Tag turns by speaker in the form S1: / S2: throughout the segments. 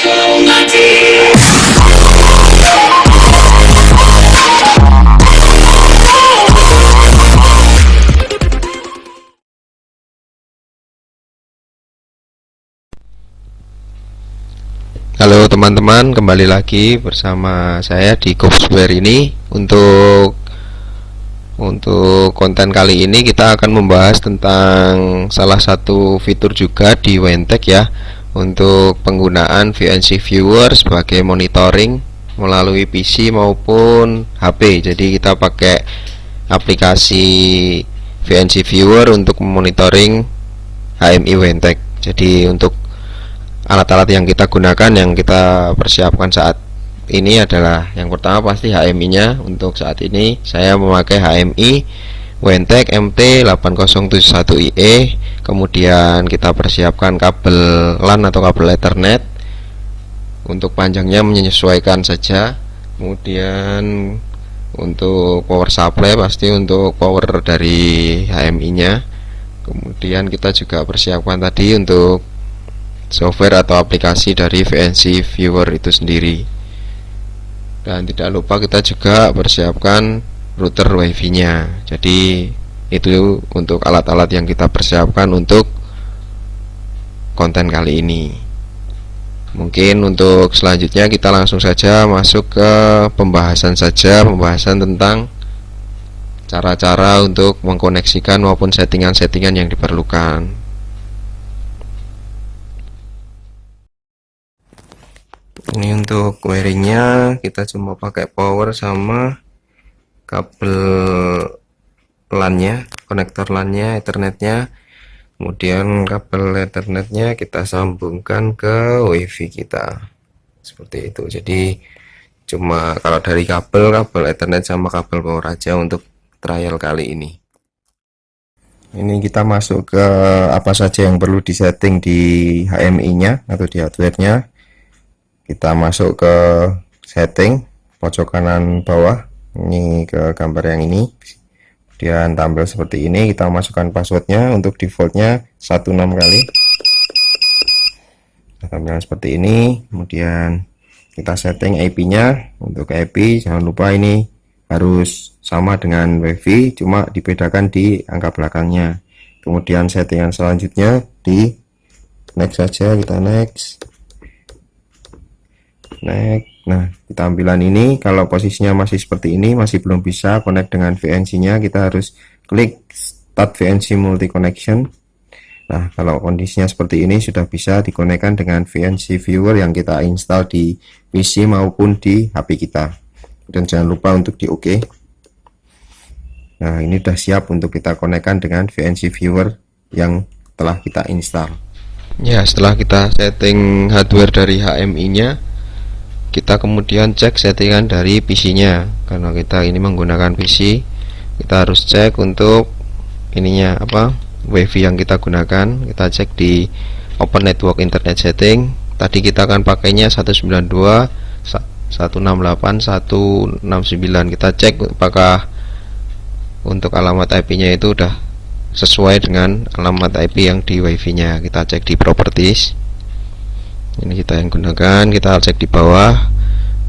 S1: Halo teman-teman, kembali lagi bersama saya di Kopsware ini. Untuk konten kali ini kita akan membahas tentang salah satu fitur juga di Wentech ya, untuk penggunaan VNC Viewer sebagai monitoring melalui PC maupun HP. Jadi kita pakai aplikasi VNC Viewer untuk monitoring HMI Wentech. Jadi untuk alat-alat yang kita gunakan, yang kita persiapkan saat ini adalah yang pertama pasti HMI nya. Untuk saat ini saya memakai HMI Wentech MT8071IE. Kemudian kita persiapkan kabel LAN atau kabel Ethernet. Untuk panjangnya menyesuaikan saja. Kemudian untuk power supply pasti untuk power dari HMI nya. Kemudian kita juga persiapkan tadi untuk software atau aplikasi dari VNC Viewer itu sendiri. Dan tidak lupa kita juga persiapkan router WiFi nya. Jadi itu untuk alat-alat yang kita persiapkan untuk konten kali ini. Mungkin untuk selanjutnya kita langsung saja masuk ke pembahasan tentang cara-cara untuk mengkoneksikan maupun settingan-settingan yang diperlukan. Ini untuk wiringnya kita cuma pakai power sama kabel LAN-nya, konektor LAN-nya, Ethernetnya. Kemudian kabel Ethernetnya kita sambungkan ke WiFi kita, seperti itu. Jadi cuma kalau dari kabel Ethernet sama kabel power aja untuk trial kali ini. Ini kita masuk ke apa saja yang perlu disetting di HMI-nya atau di hardware-nya. Kita masuk ke setting pojok kanan bawah, ini ke gambar yang ini, kemudian tampil seperti ini. Kita masukkan passwordnya, untuk defaultnya 16 kali, tampilan seperti ini. Kemudian kita setting IP nya. Untuk IP jangan lupa ini harus sama dengan WiFi, cuma dibedakan di angka belakangnya. Kemudian settingan selanjutnya di next saja, kita next. Nah, di tampilan ini kalau posisinya masih seperti ini, masih belum bisa connect dengan VNC nya, kita harus klik Start VNC Multi Connection. Nah, kalau kondisinya seperti ini sudah bisa dikonekkan dengan VNC Viewer yang kita install di PC maupun di HP kita. Dan jangan lupa untuk di OK. Nah, ini sudah siap untuk kita konekkan dengan VNC Viewer yang telah kita install. Ya, setelah kita setting hardware dari HMI nya, kita kemudian cek settingan dari PC nya. Karena kita ini menggunakan PC, kita harus cek untuk ininya apa, WiFi yang kita gunakan. Kita cek di Open Network Internet Setting. Tadi kita akan pakainya 192.168.169. Kita cek apakah untuk alamat IP nya itu udah sesuai dengan alamat IP yang di WiFi nya. Kita cek di Properties. Ini kita yang gunakan, kita cek di bawah.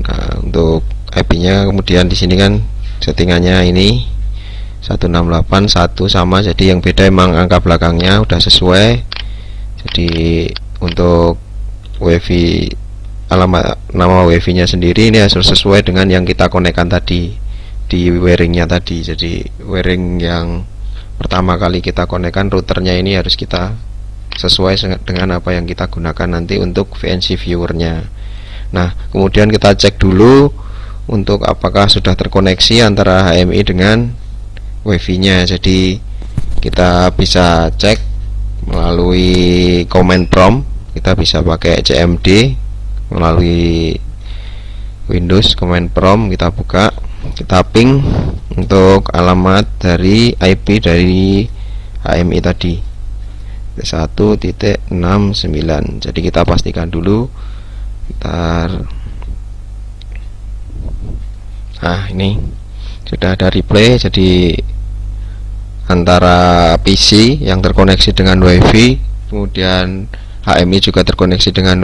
S1: Nah, untuk IP nya kemudian di sini kan settingannya ini 168.1 sama, jadi yang beda emang angka belakangnya udah sesuai. Jadi untuk WiFi, alamat nama WiFi nya sendiri ini harus sesuai dengan yang kita konekkan tadi di wiringnya tadi. Jadi wiring yang pertama kali kita konekkan, routernya ini harus kita sesuai dengan apa yang kita gunakan nanti untuk VNC Viewer-nya. Nah, kemudian kita cek dulu untuk apakah sudah terkoneksi antara HMI dengan WiFi-nya. Jadi kita bisa cek melalui command prompt. Kita bisa pakai CMD melalui Windows command prompt. Kita buka, kita ping untuk alamat dari IP dari HMI tadi 1.69. Jadi kita pastikan dulu. Nah, ini sudah ada replay. Jadi antara PC yang terkoneksi dengan WiFi, kemudian HMI juga terkoneksi dengan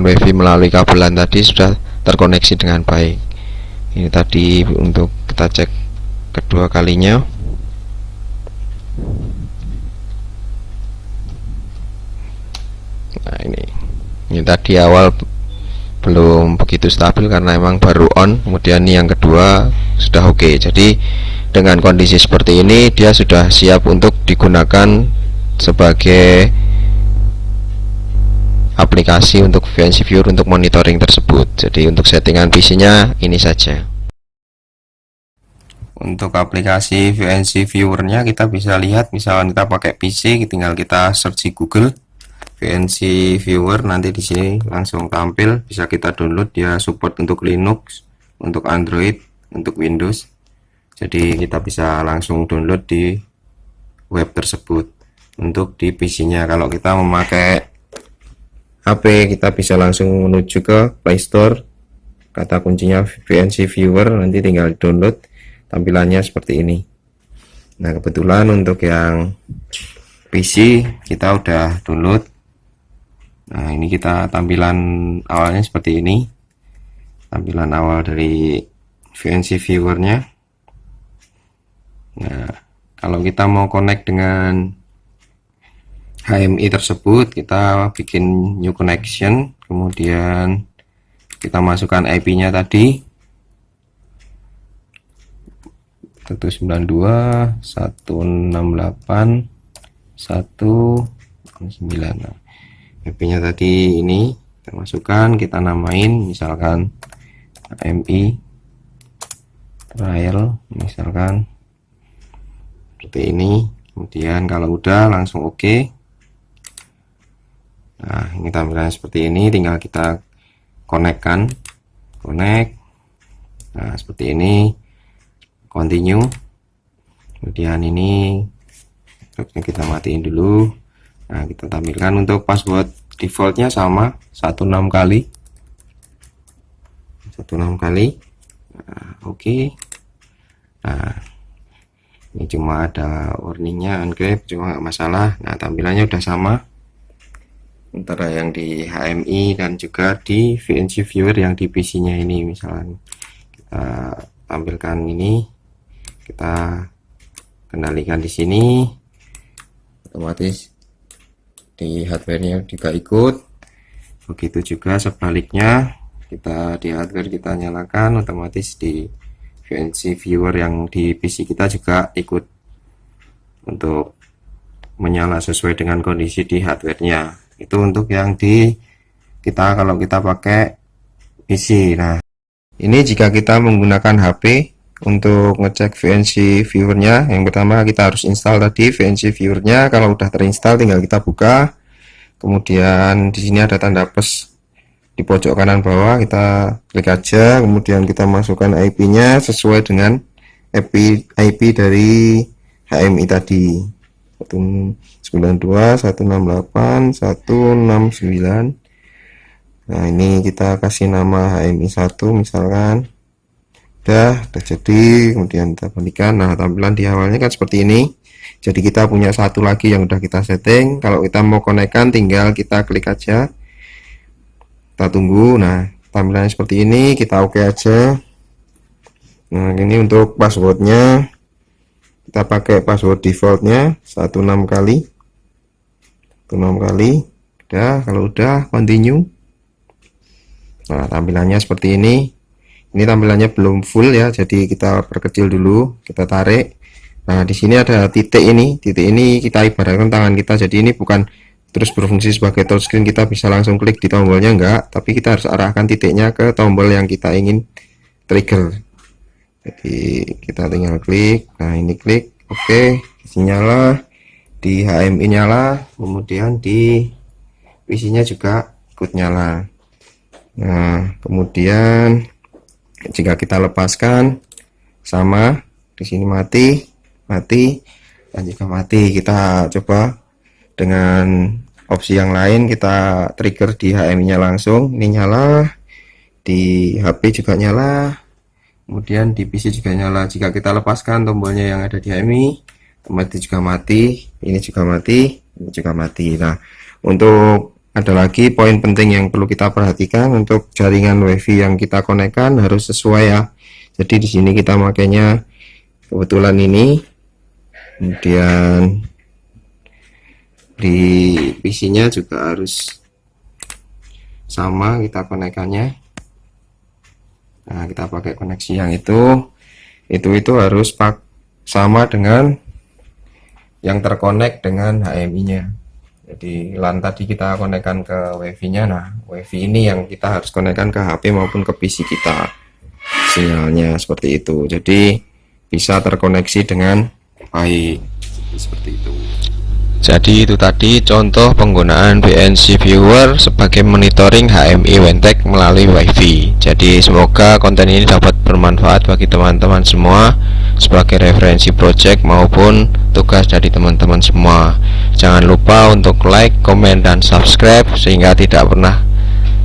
S1: WiFi melalui kabelan tadi sudah terkoneksi dengan baik. Ini tadi untuk kita cek kedua kalinya. Nah, ini tadi awal belum begitu stabil karena emang baru on, kemudian ini yang kedua sudah oke. Jadi dengan kondisi seperti ini dia sudah siap untuk digunakan sebagai aplikasi untuk VNC Viewer untuk monitoring tersebut. Jadi untuk settingan PC nya ini saja. Untuk aplikasi VNC Viewer nya kita bisa lihat, misalkan kita pakai PC tinggal kita search di Google VNC Viewer, nanti di sini langsung tampil, bisa kita download. Dia support untuk Linux, untuk Android, untuk Windows. Jadi kita bisa langsung download di web tersebut. Untuk di PC-nya, kalau kita memakai HP, kita bisa langsung menuju ke Play Store, kata kuncinya VNC Viewer, nanti tinggal download. Tampilannya seperti ini. Nah, kebetulan untuk yang PC kita udah download. Nah, ini kita tampilan awalnya seperti ini, tampilan awal dari VNC Viewer nya. Nah, kalau kita mau connect dengan HMI tersebut, kita bikin new connection, kemudian kita masukkan IP nya tadi 192.168.169. IP nya tadi ini kita masukkan, kita namain misalkan HMI trial, misalkan seperti ini. Kemudian kalau udah langsung oke. Nah, ini tampilannya seperti ini, tinggal kita connect. Nah, seperti ini, continue. Kemudian ini kita matiin dulu. Nah, kita tampilkan untuk password defaultnya sama 16 kali. Nah, oke. Nah, ini cuma ada warningnya encrypt, cuma nggak masalah. Nah, tampilannya udah sama antara yang di HMI dan juga di VNC Viewer yang di PC nya ini. Misalnya kita tampilkan ini, kita kendalikan di sini, otomatis di hardware-nya juga ikut. Begitu juga sebaliknya, kita di hardware kita nyalakan, otomatis di VNC Viewer yang di PC kita juga ikut untuk menyala sesuai dengan kondisi di hardware-nya. Itu untuk yang di kita kalau kita pakai PC. Nah, ini jika kita menggunakan HP untuk ngecek VNC Viewer-nya, yang pertama kita harus install tadi VNC Viewer-nya. Kalau udah terinstall tinggal kita buka. Kemudian di sini ada tanda plus di pojok kanan bawah, kita klik aja, kemudian kita masukkan IP-nya sesuai dengan IP dari HMI tadi, 192.168.169. Nah, ini kita kasih nama HMI 1 misalkan. Udah jadi, kemudian kita bandingkan. Nah, tampilan di awalnya kan seperti ini. Jadi kita punya satu lagi yang udah kita setting. Kalau kita mau konekkan tinggal kita klik aja, kita tunggu. Nah, tampilannya seperti ini, kita oke aja. Nah, ini untuk passwordnya kita pakai password defaultnya 16 kali. Udah, kalau udah continue. Nah, tampilannya seperti ini. Ini tampilannya belum full ya, jadi kita perkecil dulu, kita tarik. Nah, di sini ada titik ini. Titik ini kita ibaratkan tangan kita, jadi ini bukan terus berfungsi sebagai touchscreen, kita bisa langsung klik di tombolnya, enggak, tapi kita harus arahkan titiknya ke tombol yang kita ingin trigger. Jadi kita tinggal klik. Nah, ini klik, oke, nyala, di HMI nyala, kemudian di PC nya juga ikut nyala. Nah, kemudian jika kita lepaskan sama di sini mati, dan jika mati kita coba dengan opsi yang lain, kita trigger di HMI nya langsung, ini nyala, di HP juga nyala, kemudian di PC juga nyala. Jika kita lepaskan tombolnya yang ada di HMI, otomatis juga mati, ini juga mati, ini juga mati. Nah, untuk ada lagi poin penting yang perlu kita perhatikan untuk jaringan WiFi yang kita konekkan harus sesuai ya. Jadi di sini kita makainya kebetulan ini, kemudian di PC-nya juga harus sama kita konekkannya. Nah, kita pakai koneksi yang itu harus sama dengan yang terkonek dengan HMI-nya. Jadi LAN tadi kita konekkan ke WiFi-nya. Nah, WiFi ini yang kita harus konekkan ke HP maupun ke PC kita. Sinyalnya seperti itu. Jadi bisa terkoneksi dengan baik. Seperti itu. Jadi itu tadi contoh penggunaan BNC Viewer sebagai monitoring HMI WANTech melalui WiFi. Jadi semoga konten ini dapat bermanfaat bagi teman-teman semua sebagai referensi project maupun tugas dari teman-teman semua. Jangan lupa untuk like, komen, dan subscribe sehingga tidak pernah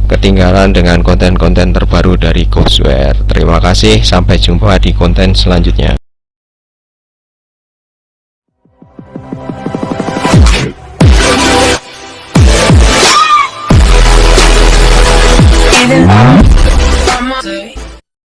S1: ketinggalan dengan konten-konten terbaru dari Courseware. Terima kasih, sampai jumpa di konten selanjutnya.